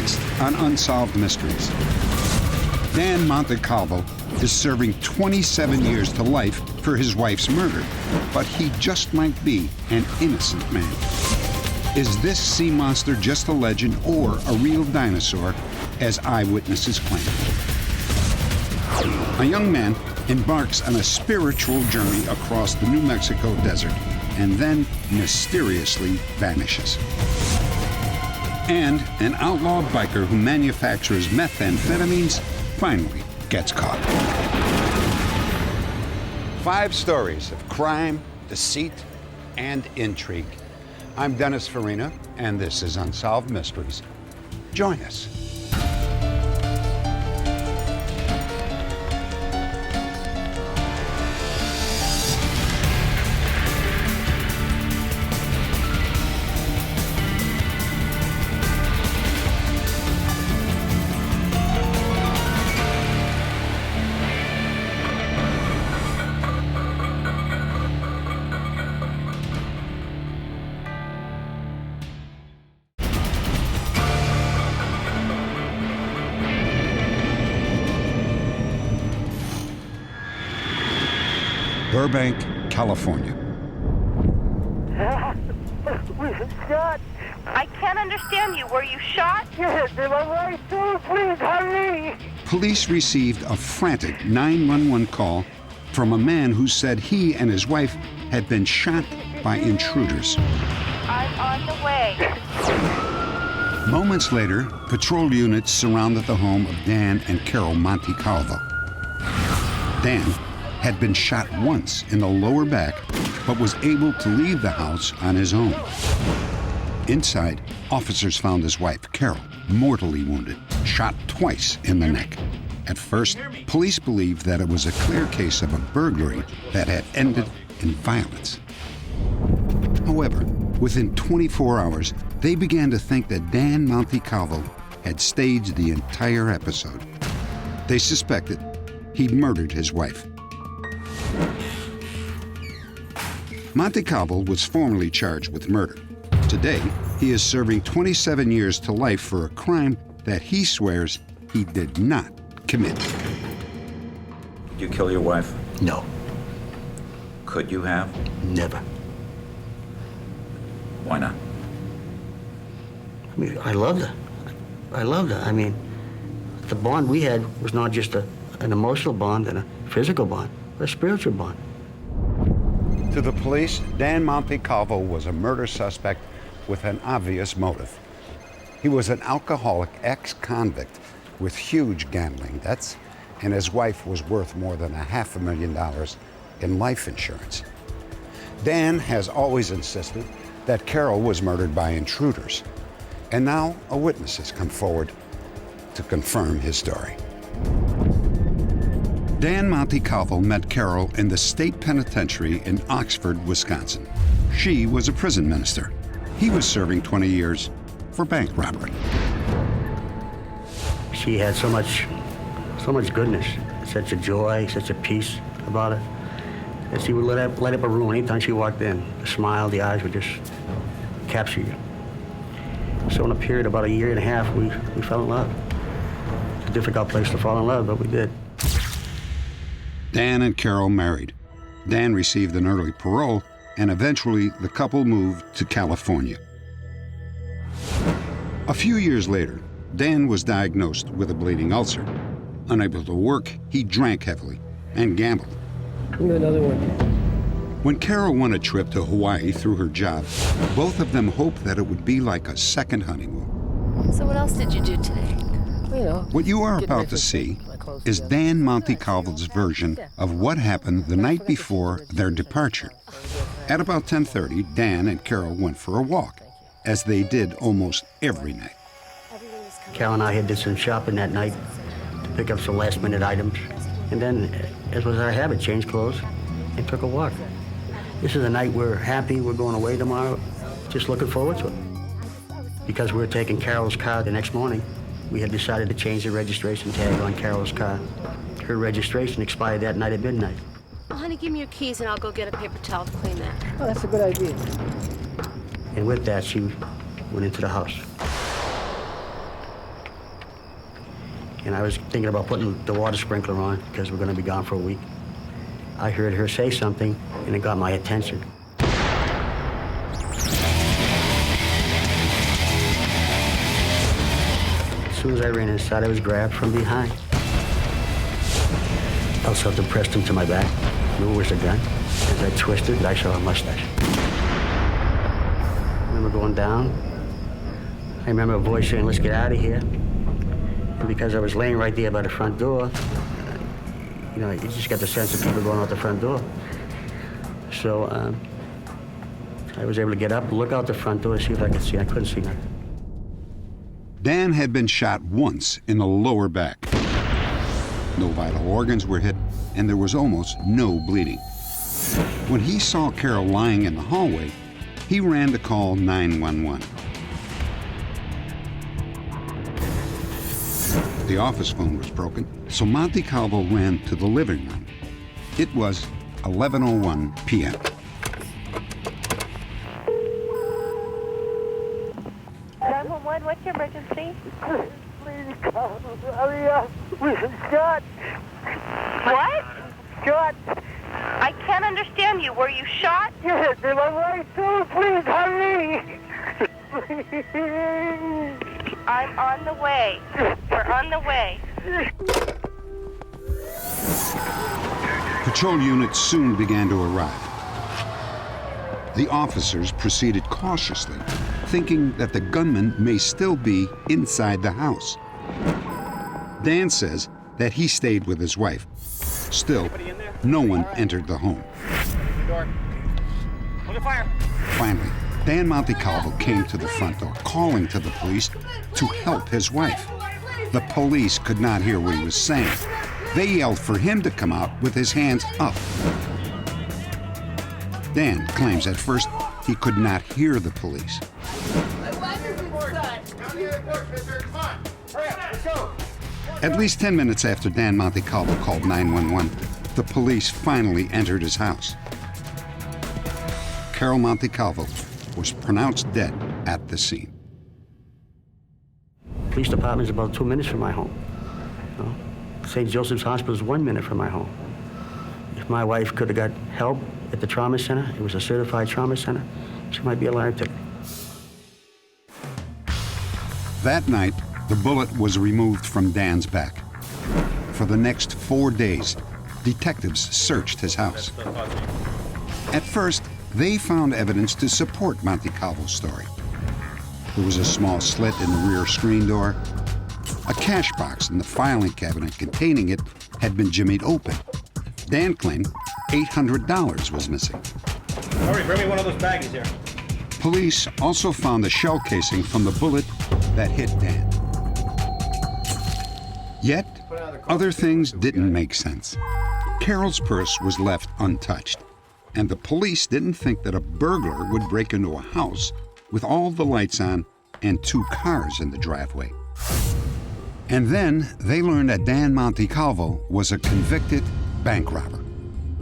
Next on Unsolved Mysteries. Dan Montecalvo is serving 27 years to life for his wife's murder, but he just might be an innocent man. Is this sea monster just a legend or a real dinosaur, as eyewitnesses claim? A young man embarks on a spiritual journey across the New Mexico desert and then mysteriously vanishes. And an outlaw biker who manufactures methamphetamines finally gets caught. 5 stories of crime, deceit, and intrigue. I'm Dennis Farina, and this is Unsolved Mysteries. Join us. Burbank, California. Shot. I can't understand you. Were you shot? Yes, in my right too. Please hurry. Police received a frantic 911 call from a man who said he and his wife had been shot by intruders. I'm on the way. Moments later, patrol units surrounded the home of Dan and Carol Montecalvo. Dan had been shot once in the lower back, but was able to leave the house on his own. Inside, officers found his wife, Carol, mortally wounded, shot twice in the neck. At first, police believed that it was a clear case of a burglary that had ended in violence. However, within 24 hours, they began to think that Dan Montecalvo had staged the entire episode. They suspected he'd murdered his wife. Montecalvo was formally charged with murder. Today, he is serving 27 years to life for a crime that he swears he did not commit. Did you kill your wife? No, Could you have? never. Why not? I mean, I loved her. I loved her. I mean, the bond we had was not just an emotional bond and a physical bond, but a spiritual bond. To the police, Dan Montecalvo was a murder suspect with an obvious motive. He was an alcoholic ex-convict with huge gambling debts, and his wife was worth more than $500,000 in life insurance. Dan has always insisted that Carol was murdered by intruders, and now a witness has come forward to confirm his story. Dan Montecalvo met Carol in the state penitentiary in Oxford, Wisconsin. She was a prison minister. He was serving 20 years for bank robbery. She had so much goodness, such a joy, such a peace about her, that she would light up a room anytime she walked in. The smile, the eyes would just capture you. So in a period of about 1.5 years, we fell in love. It's a difficult place to fall in love, but we did. Dan and Carol married. Dan received an early parole, and eventually the couple moved to California. A few years later, Dan was diagnosed with a bleeding ulcer. Unable to work, he drank heavily and gambled. Another one. When Carol won a trip to Hawaii through her job, both of them hoped that it would be like a second honeymoon. So what else did you do today? You know. What you are about to see is Dan Montecalvo's version of what happened the night before their departure. At about 10:30, Dan and Carol went for a walk, as they did almost every night. Carol and I had did some shopping that night to pick up some last-minute items. And then, as was our habit, changed clothes and took a walk. This is a night we're happy, we're going away tomorrow, just looking forward to it. Because we were taking Carol's car the next morning, we had decided to change the registration tag on Carol's car. Her registration expired that night at midnight. Oh, honey, give me your keys and I'll go get a paper towel to clean that. Oh, that's a good idea. And with that, she went into the house. and I was thinking about putting the water sprinkler on because we're going to be gone for a week. I heard her say something, and it got my attention. As soon as I ran inside, I was grabbed from behind. I felt something pressed into my back. I knew it was a gun. As I twisted, I saw a mustache. I remember going down. I remember a voice saying, "Let's get out of here." And because I was laying right there by the front door, you know, you just got the sense of people going out the front door. So I was able to get up, look out the front door, see if I could see. I couldn't see nothing. Dan had been shot once in the lower back. No vital organs were hit, and there was almost no bleeding. When he saw Carol lying in the hallway, he ran to call 911. The office phone was broken, so Monte Calvo ran to the living room. It was 11:01 p.m. 911, what's your emergency? Please come. Hurry up. We've been shot. What? Shot. I can't understand you. Were you shot? Yes, and my wife too. Please hurry. I'm on the way. We're on the way. Patrol units soon began to arrive. The officers proceeded cautiously, thinking that the gunman may still be inside the house. Dan says that he stayed with his wife. Still, no one entered the home. Finally, Dan Montecalvo came to the front door, calling to the police to help his wife. The police could not hear what he was saying. They yelled for him to come out with his hands up. Dan claims at first he could not hear the police. At least 10 minutes after Dan Montecalvo called 911, the police finally entered his house. Carol Montecalvo was pronounced dead at the scene. Police department is about 2 minutes from my home. You know? St. Joseph's Hospital is 1 minute from my home. If my wife could have got help at the trauma center, it was a certified trauma center, she might be alive today. That night, the bullet was removed from Dan's back. For the next 4 days, detectives searched his house. At first, they found evidence to support Montecalvo's story. There was a small slit in the rear screen door. A cash box in the filing cabinet containing it had been jimmied open. Dan claimed $800 was missing. Hurry, bring me one of those baggies here. Police also found the shell casing from the bullet that hit Dan. Yet, other things didn't make sense. Carol's purse was left untouched, and the police didn't think that a burglar would break into a house with all the lights on and 2 cars in the driveway. And then they learned that Dan Montecalvo was a convicted bank robber.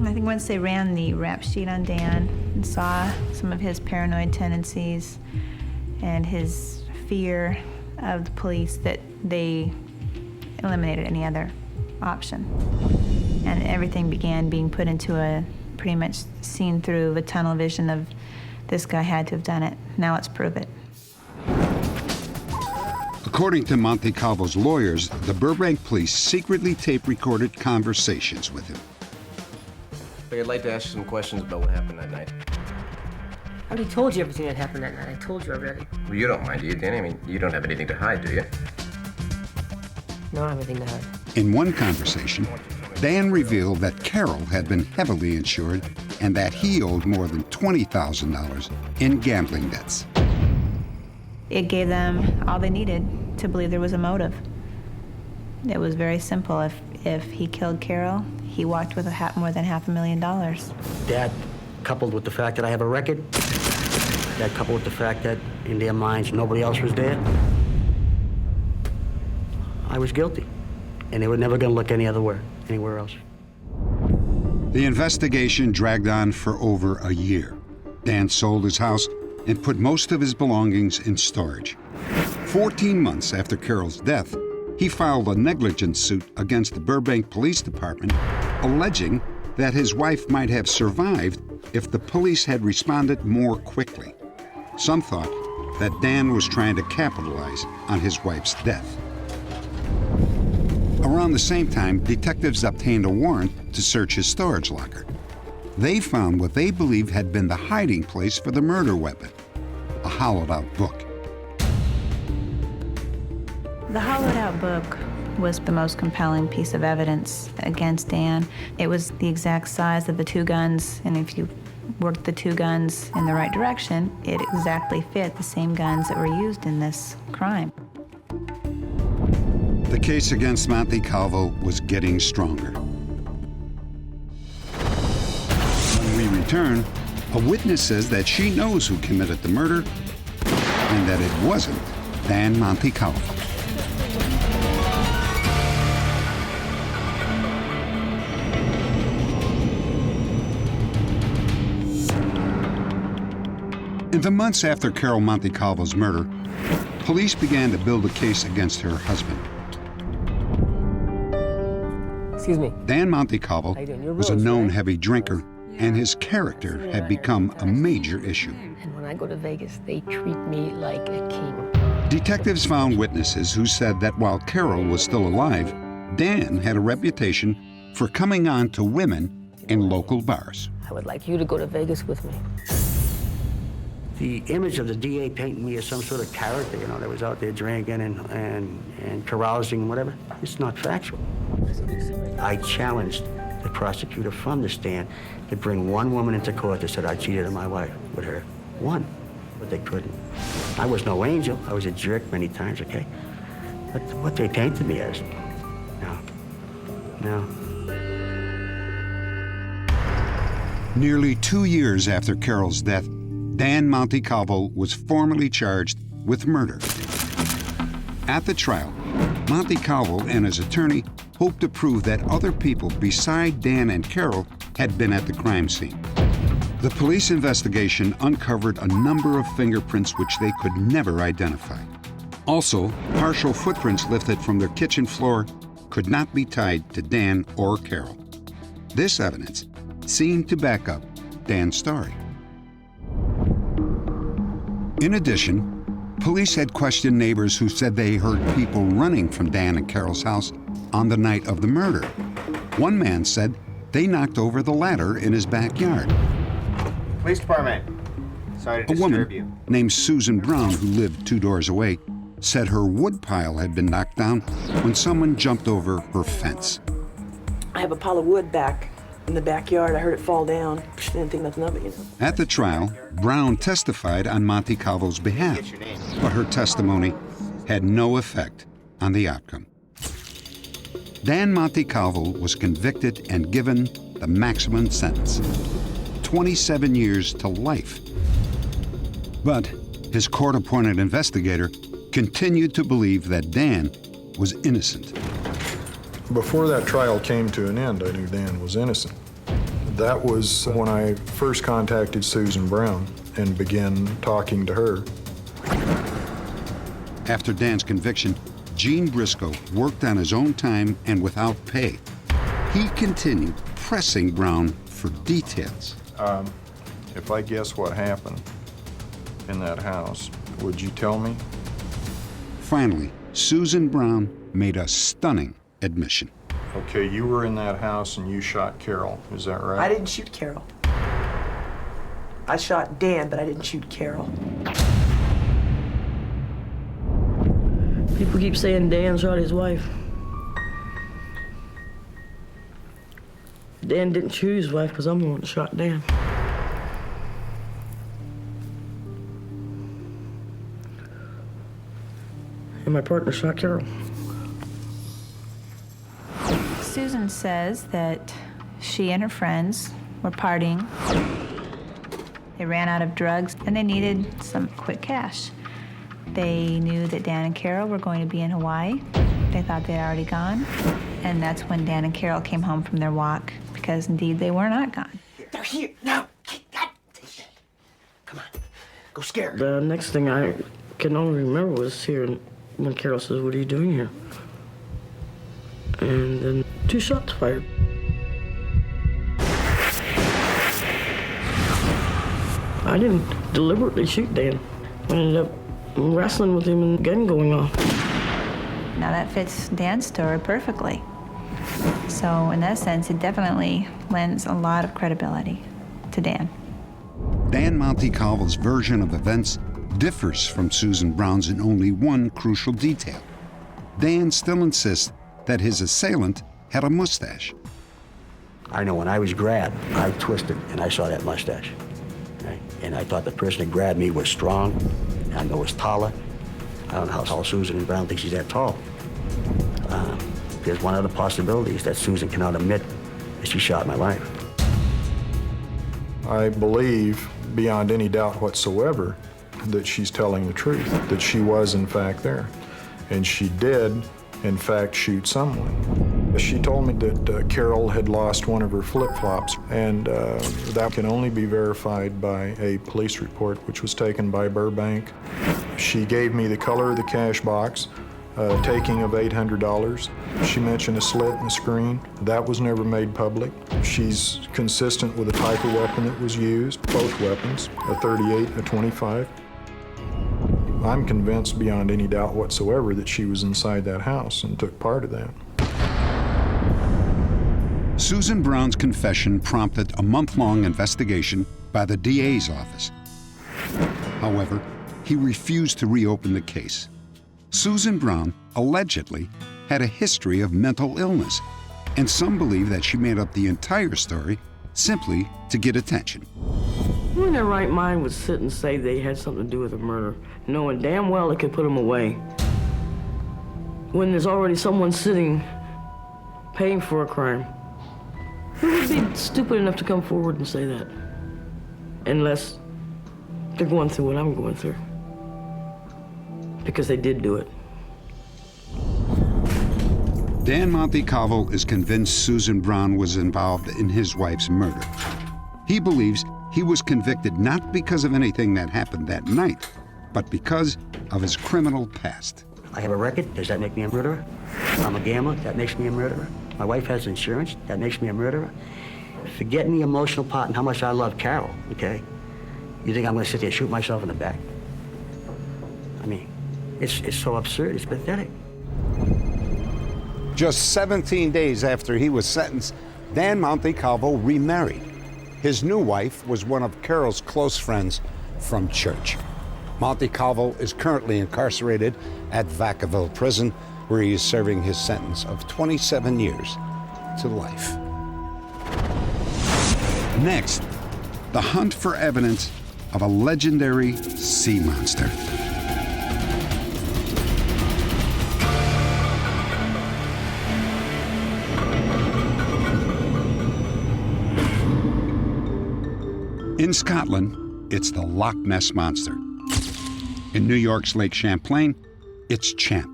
I think once they ran the rap sheet on Dan and saw some of his paranoid tendencies and his fear of the police, that they eliminated any other option. And everything began being put into a pretty much seen through a tunnel vision of this guy had to have done it. Now let's prove it. According to Montecalvo's lawyers, the Burbank police secretly tape-recorded conversations with him. I'd like to ask you some questions about what happened that night. I already told you everything that happened that night. I told you already. Well, you don't mind, do you, Danny? I mean, you don't have anything to hide, do you? No, I have anything to hide. In one conversation, Dan revealed that Carol had been heavily insured and that he owed more than $20,000 in gambling debts. It gave them all they needed to believe there was a motive. It was very simple. If he killed Carol, he walked with more than $500,000. That, coupled with the fact that I have a record, that coupled with the fact that in their minds nobody else was there, I was guilty. And they were never going to look anywhere else. The investigation dragged on for over a year. Dan sold his house and put most of his belongings in storage. 14 months after Carol's death, he filed a negligence suit against the Burbank Police Department, alleging that his wife might have survived if the police had responded more quickly. Some thought that Dan was trying to capitalize on his wife's death. Around the same time, detectives obtained a warrant to search his storage locker. They found what they believed had been the hiding place for the murder weapon, a hollowed-out book. The hollowed-out book was the most compelling piece of evidence against Dan. It was the exact size of the two guns, and if you worked the two guns in the right direction, it exactly fit the same guns that were used in this crime. The case against Monte Calvo was getting stronger. When we return, a witness says that she knows who committed the murder and that it wasn't Dan Monte Calvo. In the months after Carol Monte Calvo's murder, police began to build a case against her husband. Excuse me. Dan Monte Calvo was a known heavy drinker, and his character had become a major issue. And when I go to Vegas, they treat me like a king. Detectives found witnesses who said that while Carol was still alive, Dan had a reputation for coming on to women in local bars. I would like you to go to Vegas with me. The image of the DA painting me as some sort of character, you know, that was out there drinking and carousing, whatever, it's not factual. I challenged the prosecutor from the stand to bring one woman into court that said I cheated on my wife with her. One. But they couldn't. I was no angel. I was a jerk many times, okay? But what they painted me as, no. Nearly 2 years after Carol's death, Dan Monte Calvo was formally charged with murder. At the trial, Monte Calvo and his attorney hoped to prove that other people beside Dan and Carol had been at the crime scene. The police investigation uncovered a number of fingerprints which they could never identify. Also, partial footprints lifted from their kitchen floor could not be tied to Dan or Carol. This evidence seemed to back up Dan's story. In addition, police had questioned neighbors who said they heard people running from Dan and Carol's house on the night of the murder. One man said they knocked over the ladder in his backyard. Police department. Sorry to A disturb woman you. named Susan Brown, who lived 2 doors away, said her wood pile had been knocked down when someone jumped over her fence. I have a pile of wood back in the backyard. I heard it fall down. Didn't think nothing of it, you know. At the trial, Brown testified on Monte Calvo's behalf, but her testimony had no effect on the outcome. Dan Monte Calvo was convicted and given the maximum sentence, 27 years to life. But his court-appointed investigator continued to believe that Dan was innocent. Before that trial came to an end, I knew Dan was innocent. That was when I first contacted Susan Brown and began talking to her. After Dan's conviction, Gene Briscoe worked on his own time and without pay. He continued pressing Brown for details. If I guess what happened in that house, would you tell me? Finally, Susan Brown made a stunning admission. Okay, you were in that house and you shot Carol, is that right? I didn't shoot Carol. I shot Dan, but I didn't shoot Carol. People keep saying Dan shot his wife. Dan didn't shoot his wife because I'm the one that shot Dan. And my partner shot Carol. Susan says that she and her friends were partying. They ran out of drugs and they needed some quick cash. They knew that Dan and Carol were going to be in Hawaii. They thought they'd already gone. And that's when Dan and Carol came home from their walk, because indeed they were not gone. They're here now. Come on, go scare her. The next thing I can only remember was hearing when Carol says, "What are you doing here?" and then 2 shots fired. I didn't deliberately shoot Dan. I ended up wrestling with him and the gun going off. Now that fits Dan's story perfectly. So in that sense, it definitely lends a lot of credibility to Dan. Dan Montecarvo's version of events differs from Susan Brown's in only one crucial detail. Dan still insists that his assailant had a mustache. I know when I was grabbed, I twisted and I saw that mustache. Right? And I thought the person that grabbed me was strong. I know was taller. I don't know how tall Susan Brown thinks she's that tall. There's one of the possibilities that Susan cannot admit that she shot my wife. I believe, beyond any doubt whatsoever, that she's telling the truth, that she was in fact there. And she did, in fact, shoot someone. She told me that Carol had lost one of her flip-flops, and that can only be verified by a police report, which was taken by Burbank. She gave me the color of the cash box, taking of $800. She mentioned a slit in the screen. That was never made public. She's consistent with the type of weapon that was used, both weapons, a .38 and a .25. I'm convinced beyond any doubt whatsoever that she was inside that house and took part of that. Susan Brown's confession prompted a month-long investigation by the DA's office. However, he refused to reopen the case. Susan Brown allegedly had a history of mental illness, and some believe that she made up the entire story simply to get attention. Who in their right mind would sit and say they had something to do with a murder, knowing damn well they could put them away, when there's already someone sitting paying for a crime? Who would be stupid enough to come forward and say that? Unless they're going through what I'm going through. Because they did do it. Dan Montecarvo is convinced Susan Brown was involved in his wife's murder. He believes he was convicted not because of anything that happened that night, but because of his criminal past. I have a record. Does that make me a murderer? I'm a gambler. That makes me a murderer. My wife has insurance. That makes me a murderer. Forgetting the emotional part and how much I love Carol, okay? You think I'm going to sit there and shoot myself in the back? I mean, it's so absurd. It's pathetic. Just 17 days after he was sentenced, Dan Montecarvo remarried. His new wife was one of Carol's close friends from church. Montecarvo is currently incarcerated at Vacaville Prison, where he is serving his sentence of 27 years to life. Next, the hunt for evidence of a legendary sea monster. In Scotland, it's the Loch Ness Monster. In New York's Lake Champlain, it's Champ.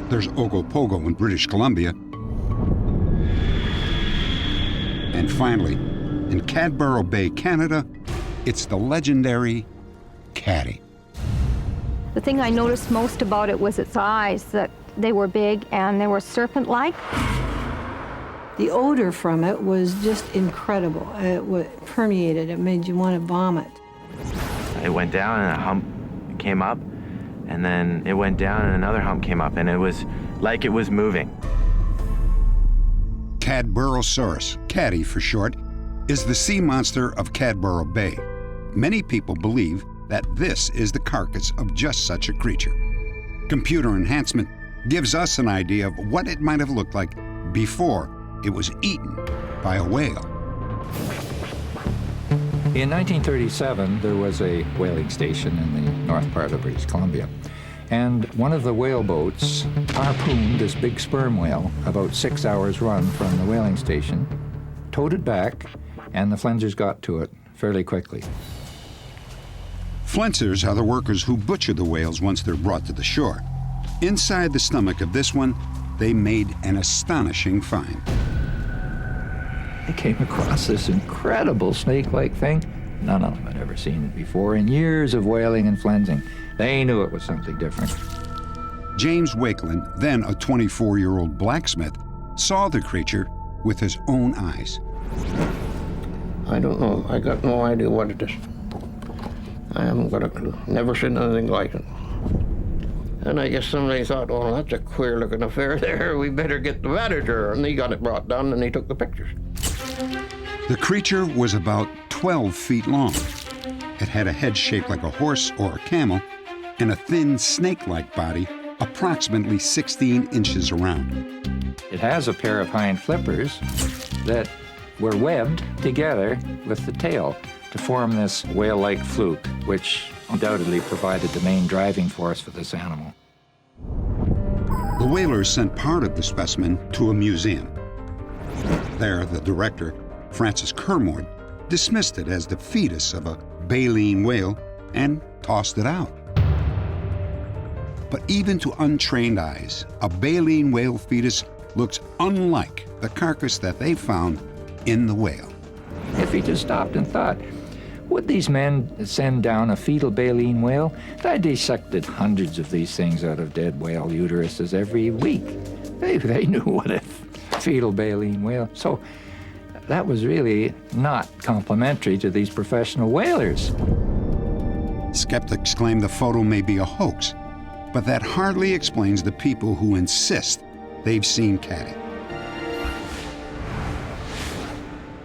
There's Ogopogo in British Columbia. And finally, in Cadboro Bay, Canada, it's the legendary Caddy. The thing I noticed most about it was its eyes, that they were big and they were serpent-like. The odor from it was just incredible. It permeated, it made you want to vomit. It went down and a hump came up, and then it went down and another hump came up, and it was like it was moving. Cadborosaurus, Caddy for short, is the sea monster of Cadboro Bay. Many people believe that this is the carcass of just such a creature. Computer enhancement gives us an idea of what it might have looked like before it was eaten by a whale. In 1937, there was a whaling station in the north part of British Columbia, and one of the whale boats harpooned this big sperm whale about 6 hours run from the whaling station, towed it back, and the flensers got to it fairly quickly. Flensers are the workers who butcher the whales once they're brought to the shore. Inside the stomach of this one, they made an astonishing find. They came across this incredible snake-like thing. None of them had ever seen it before in years of whaling and flensing. They knew it was something different. James Wakeland, then a 24-year-old blacksmith, saw the creature with his own eyes. I don't know. I got no idea what it is. I haven't got a clue. Never seen anything like it. And I guess somebody thought, well, that's a queer-looking affair there. We better get the manager. And he got it brought down, and he took the pictures. The creature was about 12 feet long. It had a head shaped like a horse or a camel and a thin snake-like body approximately 16 inches around. It has a pair of hind flippers that were webbed together with the tail to form this whale-like fluke, which undoubtedly provided the main driving force for this animal. The whalers sent part of the specimen to a museum. There, the director, Francis Kermode, dismissed it as the fetus of a baleen whale and tossed it out. But even to untrained eyes, a baleen whale fetus looks unlike the carcass that they found in the whale. If he just stopped and thought, would these men send down a fetal baleen whale? I dissected hundreds of these things out of dead whale uteruses every week. They knew what a fetal baleen whale. So that was really not complimentary to these professional whalers. Skeptics claim the photo may be a hoax, but that hardly explains the people who insist they've seen Caddy.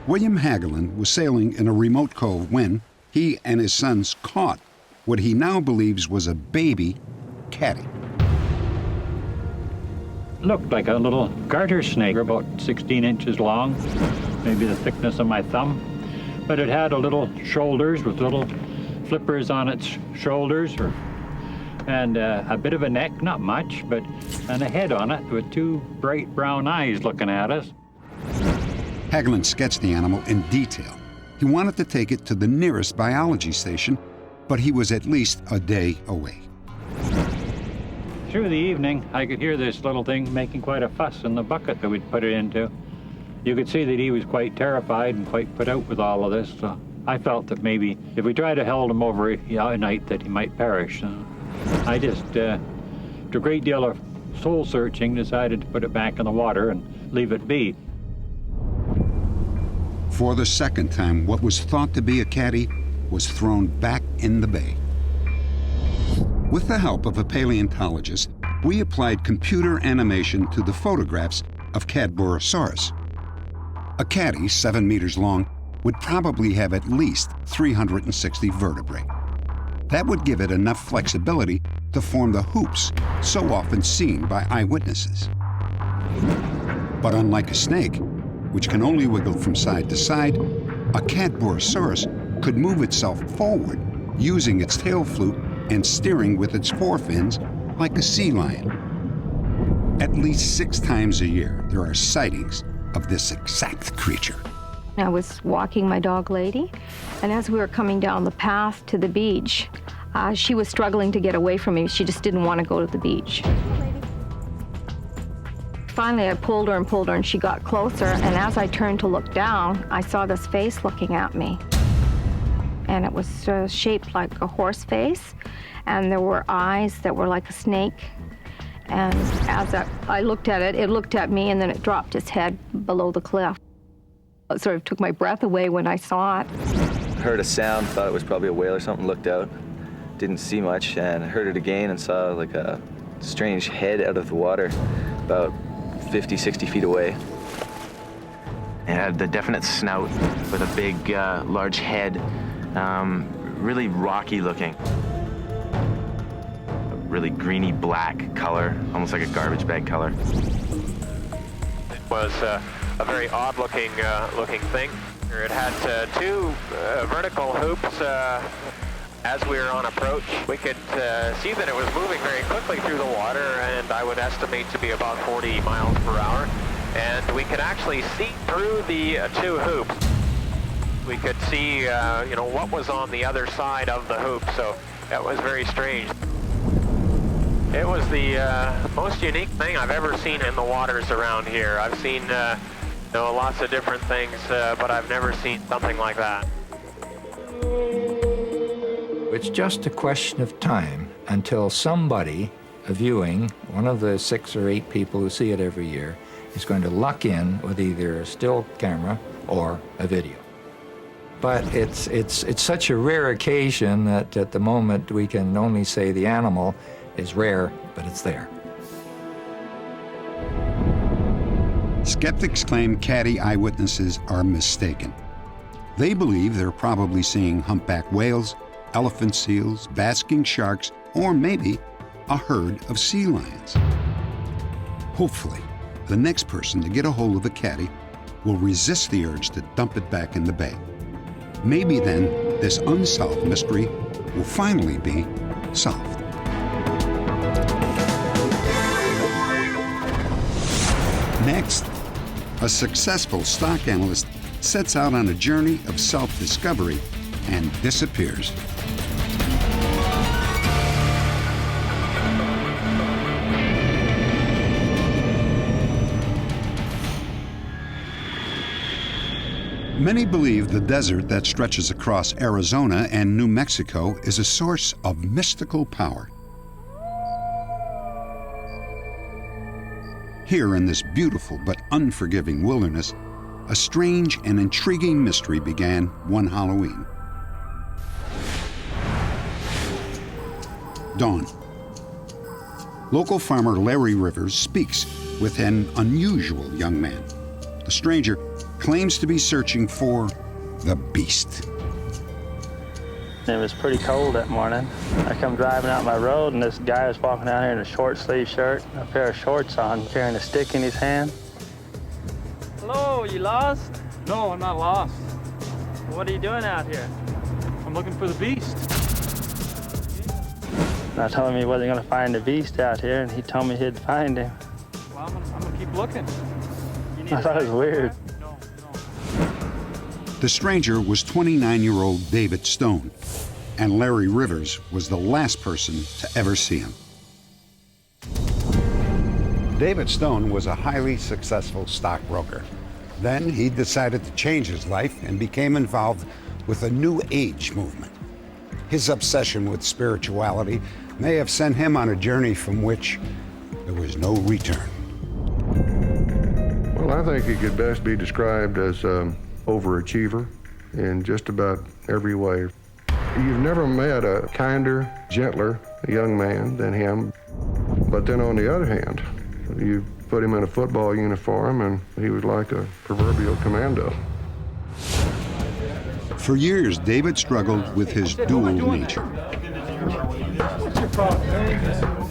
William Hagelin was sailing in a remote cove when he and his sons caught what he now believes was a baby caddy. Looked like a little garter snake, about 16 inches long, maybe the thickness of my thumb. But it had a little shoulders with little flippers on its shoulders, and a bit of a neck, not much, and a head on it with two bright brown eyes looking at us. Hagelin sketched the animal in detail. He wanted to take it to the nearest biology station, but he was at least a day away. Through the evening, I could hear this little thing making quite a fuss in the bucket that we'd put it into. You could see that he was quite terrified and quite put out with all of this, so I felt that maybe if we tried to hold him over a night that he might perish. I just, after a great deal of soul searching, decided to put it back in the water and leave it be. For the second time, what was thought to be a caddy was thrown back in the bay. With the help of a paleontologist, we applied computer animation to the photographs of Cadborosaurus. A caddy 7 meters long would probably have at least 360 vertebrae. That would give it enough flexibility to form the hoops so often seen by eyewitnesses. But unlike a snake, which can only wiggle from side to side, a Cadborosaurus could move itself forward using its tail fluke and steering with its forefins like a sea lion. At least 6 times a year, there are sightings of this exact creature. I was walking my dog Lady, and as we were coming down the path to the beach, she was struggling to get away from me. She just didn't want to go to the beach. Finally, I pulled her, and she got closer, and as I turned to look down, I saw this face looking at me. And it was shaped like a horse face, and there were eyes that were like a snake. And as I looked at it, it looked at me, and then it dropped its head below the cliff. It sort of took my breath away when I saw it. Heard a sound, thought it was probably a whale or something, looked out, didn't see much, and heard it again and saw like a strange head out of the water about 50, 60 feet away. It had the definite snout with a big, large head, really rocky looking. A really greeny black color, almost like a garbage bag color. It was a very odd looking thing. It had two vertical hoops. As we were on approach, we could see that it was moving very quickly through the water, and I would estimate to be about 40 miles per hour. And we could actually see through the 2 hoops. We could see, what was on the other side of the hoop, so that was very strange. It was the most unique thing I've ever seen in the waters around here. I've seen lots of different things, but I've never seen something like that. It's just a question of time until somebody a viewing, one of the 6 or 8 people who see it every year is going to luck in with either a still camera or a video. But it's such a rare occasion that at the moment we can only say the animal is rare, but it's there. Skeptics claim Caddy eyewitnesses are mistaken. They believe they're probably seeing humpback whales, elephant seals, basking sharks, or maybe a herd of sea lions. Hopefully, the next person to get a hold of a caddy will resist the urge to dump it back in the bay. Maybe then this unsolved mystery will finally be solved. Next, a successful stock analyst sets out on a journey of self-discovery and disappears. Many believe the desert that stretches across Arizona and New Mexico is a source of mystical power. Here in this beautiful but unforgiving wilderness, a strange and intriguing mystery began one Halloween. Dawn. Local farmer Larry Rivers speaks with an unusual young man. The stranger claims to be searching for the beast. It was pretty cold that morning. I come driving out my road and this guy was walking down here in a short sleeve shirt, a pair of shorts on, carrying a stick in his hand. Hello, you lost? No, I'm not lost. What are you doing out here? I'm looking for the beast. And I told him he wasn't going to find the beast out here, and he told me he'd find him. Well, I'm gonna keep looking. I thought it was weird. The stranger was 29-year-old David Stone, and Larry Rivers was the last person to ever see him. David Stone was a highly successful stockbroker. Then he decided to change his life and became involved with a New Age movement. His obsession with spirituality may have sent him on a journey from which there was no return. Well, I think he could best be described as an overachiever in just about every way. You've never met a kinder, gentler young man than him. But then on the other hand, you put him in a football uniform and he was like a proverbial commando. For years, David struggled with his dual nature.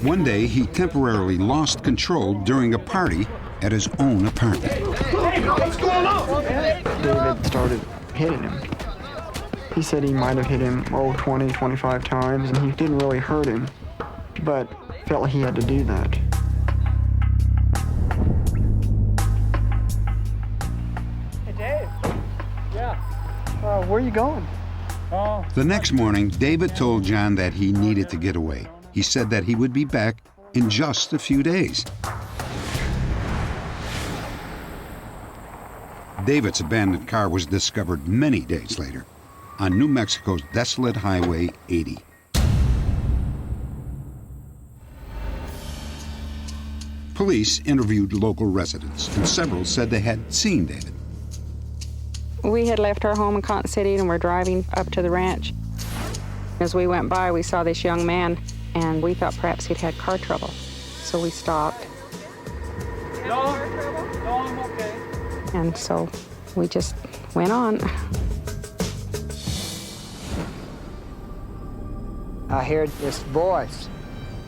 One day, he temporarily lost control during a party at his own apartment. Hey, what's going on? David started hitting him. He said he might have hit him, 20, 25 times, and he didn't really hurt him, but felt like he had to do that. Hey, Dave. Yeah. Where are you going? The next morning, David told John that he needed to get away. He said that he would be back in just a few days. David's abandoned car was discovered many days later on New Mexico's desolate Highway 80. Police interviewed local residents, and several said they had seen David. We had left our home in Cotton City and were driving up to the ranch. As we went by, we saw this young man, and we thought perhaps he'd had car trouble. So we stopped. No, I'm okay. And so we just went on. I heard this voice,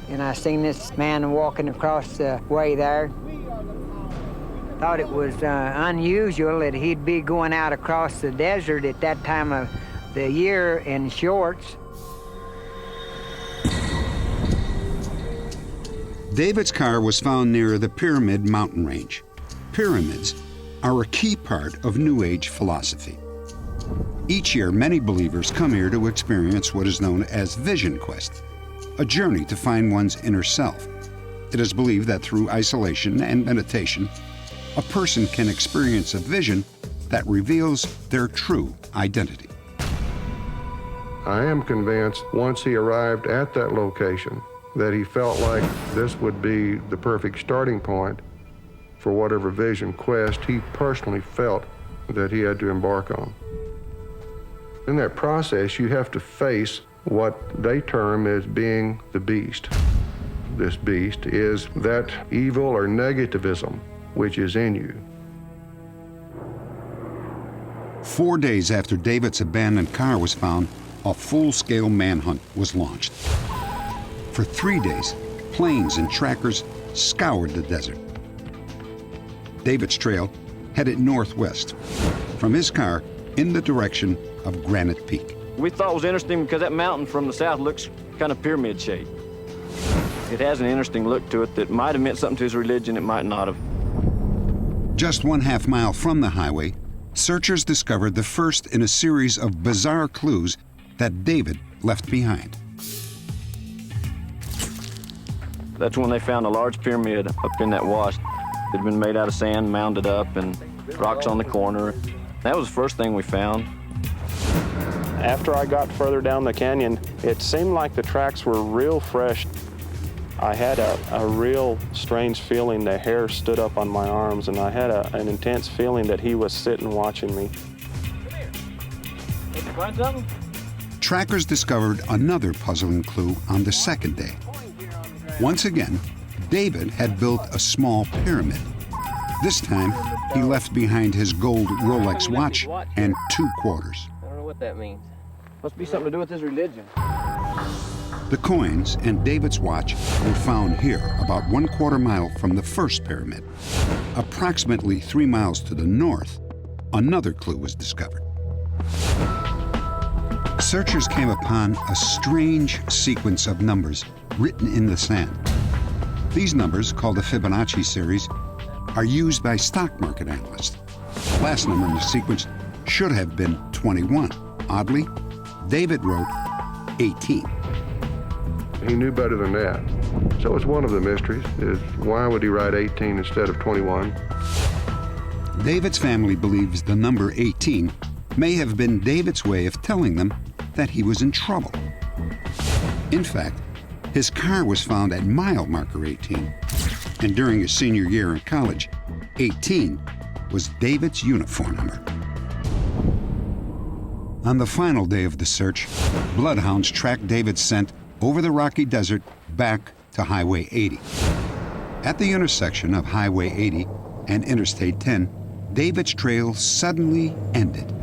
and I seen this man walking across the way there. Thought it was unusual that he'd be going out across the desert at that time of the year in shorts. David's car was found near the Pyramid mountain range. Pyramids are a key part of New Age philosophy. Each year, many believers come here to experience what is known as Vision Quest, a journey to find one's inner self. It is believed that through isolation and meditation, a person can experience a vision that reveals their true identity. I am convinced once he arrived at that location that he felt like this would be the perfect starting point for whatever vision quest he personally felt that he had to embark on. In that process, you have to face what they term as being the beast. This beast is that evil or negativism which is in you. 4 days after David's abandoned car was found, a full-scale manhunt was launched. For 3 days, planes and trackers scoured the desert. David's trail headed northwest from his car in the direction of Granite Peak. We thought it was interesting because that mountain from the south looks kind of pyramid shaped. It has an interesting look to it that might have meant something to his religion, it might not have. Just 1/2 mile from the highway, searchers discovered the first in a series of bizarre clues that David left behind. That's when they found a large pyramid up in that wash. It had been made out of sand, mounded up, and rocks on the corner. That was the first thing we found. After I got further down the canyon, it seemed like the tracks were real fresh. I had a real strange feeling. The hair stood up on my arms, and I had an intense feeling that he was sitting watching me. Did you find something? Trackers discovered another puzzling clue on the second day. Once again, David had built a small pyramid. This time, he left behind his gold Rolex watch and 2 quarters. I don't know what that means. Must be something to do with his religion. The coins and David's watch were found here, about 1/4 mile from the first pyramid. Approximately 3 miles to the north, another clue was discovered. Searchers came upon a strange sequence of numbers written in the sand. These numbers, called the Fibonacci series, are used by stock market analysts. The last number in the sequence should have been 21. Oddly, David wrote 18. He knew better than that. So it's one of the mysteries, is why would he write 18 instead of 21? David's family believes the number 18 may have been David's way of telling them that he was in trouble. In fact, his car was found at mile marker 18, and during his senior year in college, 18 was David's uniform number. On the final day of the search, bloodhounds tracked David's scent over the rocky desert back to Highway 80. At the intersection of Highway 80 and Interstate 10, David's trail suddenly ended.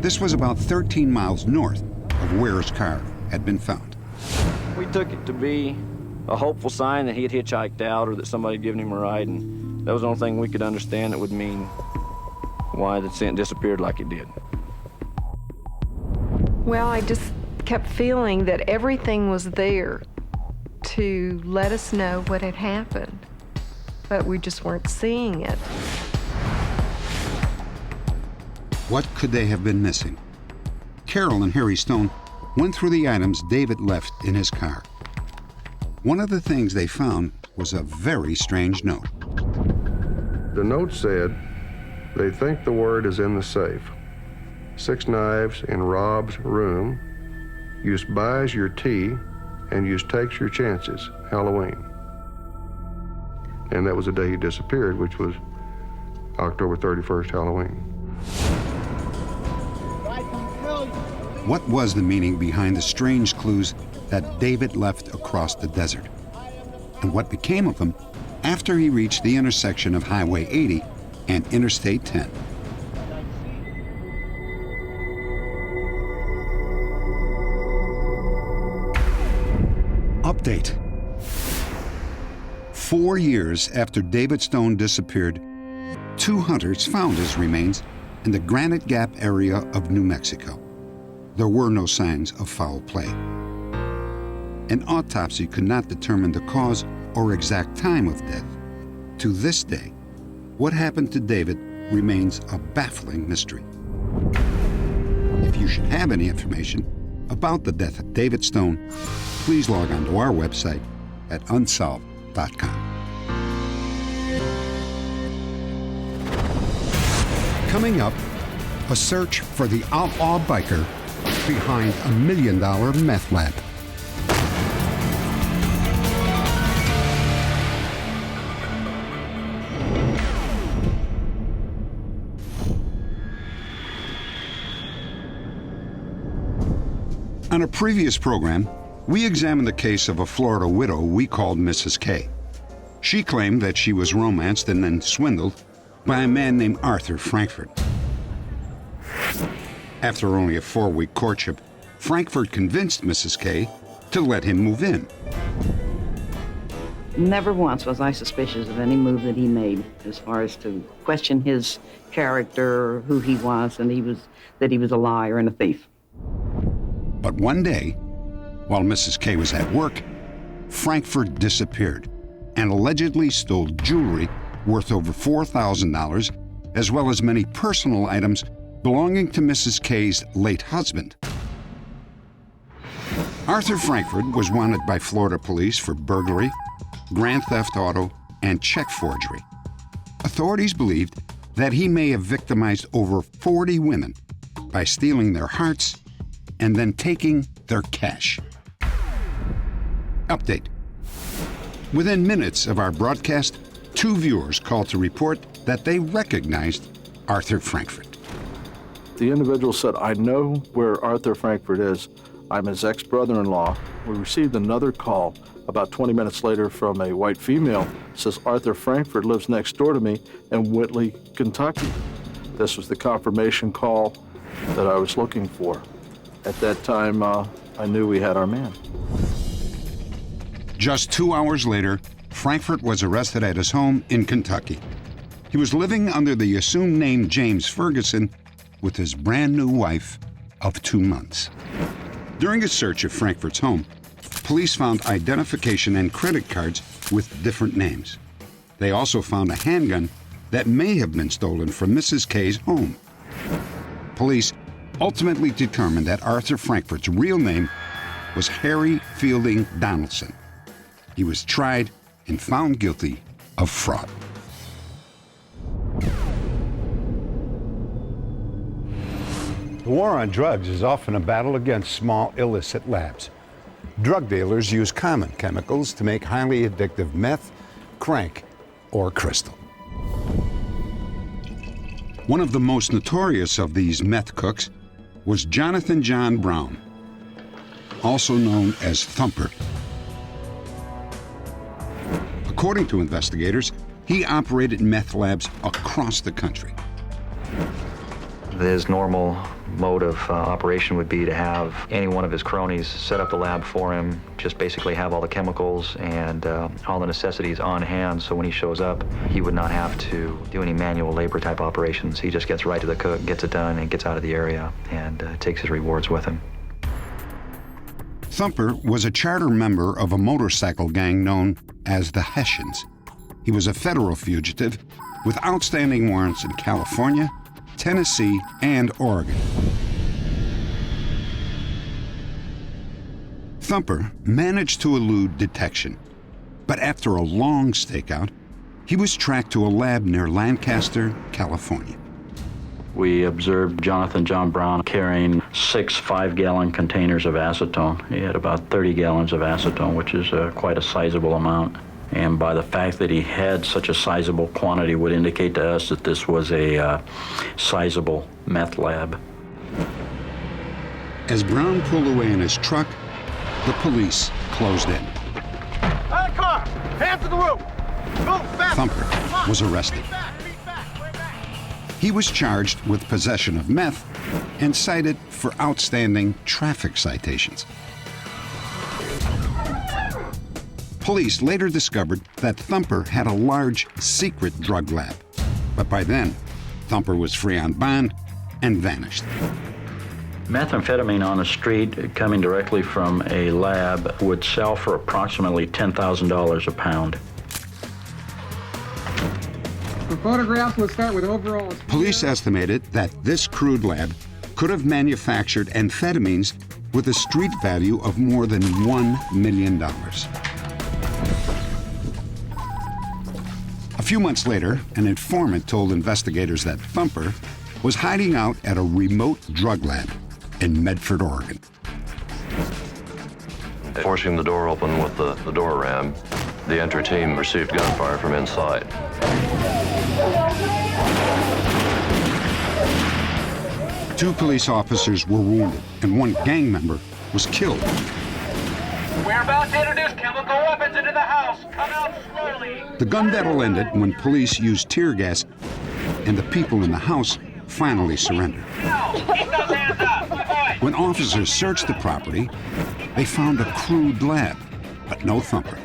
This was about 13 miles north of where his car had been found. We took it to be a hopeful sign that he had hitchhiked out or that somebody had given him a ride, and that was the only thing we could understand that would mean why the scent disappeared like it did. Well, I just kept feeling that everything was there to let us know what had happened, but we just weren't seeing it. What could they have been missing? Carol and Harry Stone went through the items David left in his car. One of the things they found was a very strange note. The note said, they think the word is in the safe. 6 knives in Rob's room. Use buys your tea and use takes your chances, Halloween. And that was the day he disappeared, which was October 31st, Halloween. What was the meaning behind the strange clues that David left across the desert? And what became of them after he reached the intersection of Highway 80 and Interstate 10? Update. 4 years after David Stone disappeared, 2 hunters found his remains in the Granite Gap area of New Mexico. There were no signs of foul play. An autopsy could not determine the cause or exact time of death. To this day, what happened to David remains a baffling mystery. If you should have any information about the death of David Stone, please log on to our website at unsolved.com. Coming up, a search for the outlaw biker behind $1 million meth lab. On a previous program, we examined the case of a Florida widow we called Mrs. K. She claimed that she was romanced and then swindled by a man named Arthur Frankfurt. After only a 4-week courtship, Frankfurt convinced Mrs. K to let him move in. Never once was I suspicious of any move that he made as far as to question his character, who he was, and that he was a liar and a thief. But one day, while Mrs. K was at work, Frankfurt disappeared and allegedly stole jewelry worth over $4,000, as well as many personal items belonging to Mrs. K's late husband. Arthur Frankfurt was wanted by Florida police for burglary, grand theft auto, and check forgery. Authorities believed that he may have victimized over 40 women by stealing their hearts and then taking their cash. Update. Within minutes of our broadcast, 2 viewers called to report that they recognized Arthur Frankfurt. The individual said, "I know where Arthur Frankfurt is. I'm his ex-brother-in-law." We received another call about 20 minutes later from a white female. Says, "Arthur Frankfurt lives next door to me in Whitley, Kentucky." This was the confirmation call that I was looking for. At that time, I knew we had our man. Just 2 hours later, Frankfurt was arrested at his home in Kentucky. He was living under the assumed name James Ferguson with his brand new wife of 2 months. During a search of Frankfurt's home, police found identification and credit cards with different names. They also found a handgun that may have been stolen from Mrs. K's home. Police ultimately determined that Arthur Frankfurt's real name was Harry Fielding Donaldson. He was tried and found guilty of fraud. The war on drugs is often a battle against small illicit labs. Drug dealers use common chemicals to make highly addictive meth, crank, or crystal. One of the most notorious of these meth cooks was Jonathan John Brown, also known as Thumper. According to investigators, he operated meth labs across the country. His normal mode of operation would be to have any one of his cronies set up the lab for him, just basically have all the chemicals and all the necessities on hand, so when he shows up, he would not have to do any manual labor type operations. He just gets right to the cook, gets it done, and gets out of the area, and takes his rewards with him. Thumper was a charter member of a motorcycle gang known as the Hessians. He was a federal fugitive with outstanding warrants in California, Tennessee, and Oregon. Thumper managed to elude detection, but after a long stakeout, he was tracked to a lab near Lancaster, California. We observed Jonathan John Brown carrying 6 5-gallon containers of acetone. He had about 30 gallons of acetone, which is quite a sizable amount. And by the fact that he had such a sizable quantity would indicate to us that this was a sizable meth lab. As Brown pulled away in his truck, the police closed in. Out of the car! Hands to the roof! Move fast! Thumper was arrested. He was charged with possession of meth and cited for outstanding traffic citations. Police later discovered that Thumper had a large secret drug lab, but by then, Thumper was free on bond and vanished. Methamphetamine on the street coming directly from a lab would sell for approximately $10,000 a pound. The photographs will start with overall. Police estimated that this crude lab could have manufactured amphetamines with a street value of more than $1 million. A few months later, an informant told investigators that Thumper was hiding out at a remote drug lab in Medford, Oregon. Forcing the door open with the door ram, the entry team received gunfire from inside. 2 police officers were wounded, and 1 gang member was killed. We're about to introduce chemical weapons into the house. Come out slowly. The gun battle ended when police used tear gas, and the people in the house finally surrendered. Keep those hands up. When officers searched the property, they found a crude lab, but no Thumper.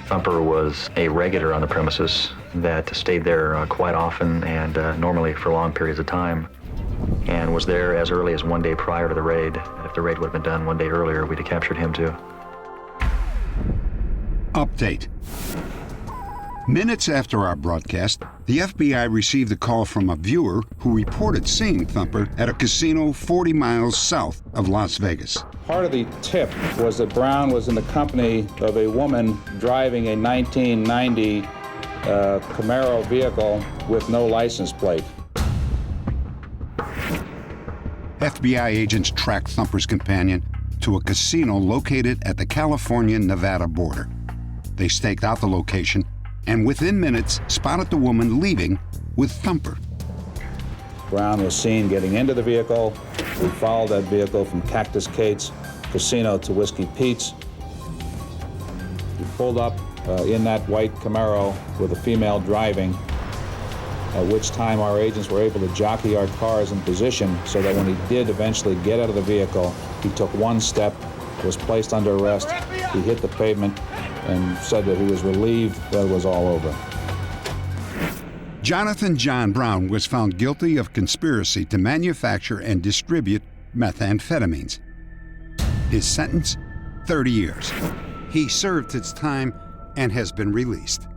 Thumper was a regular on the premises that stayed there quite often and normally for long periods of time, and was there as early as one day prior to the raid. If the raid would have been done one day earlier, we'd have captured him too. Update. Minutes after our broadcast, the FBI received a call from a viewer who reported seeing Thumper at a casino 40 miles south of Las Vegas. Part of the tip was that Brown was in the company of a woman driving a 1990 Camaro vehicle with no license plate. FBI agents tracked Thumper's companion to a casino located at the California-Nevada border. They staked out the location and within minutes spotted the woman leaving with Thumper. Brown was seen getting into the vehicle. We followed that vehicle from Cactus Kate's casino to Whiskey Pete's. We pulled up in that white Camaro with a female driving, at which time our agents were able to jockey our cars in position so that when he did eventually get out of the vehicle, he took one step, was placed under arrest, he hit the pavement, and said that he was relieved that it was all over. Jonathan John Brown was found guilty of conspiracy to manufacture and distribute methamphetamines. His sentence, 30 years. He served his time and has been released.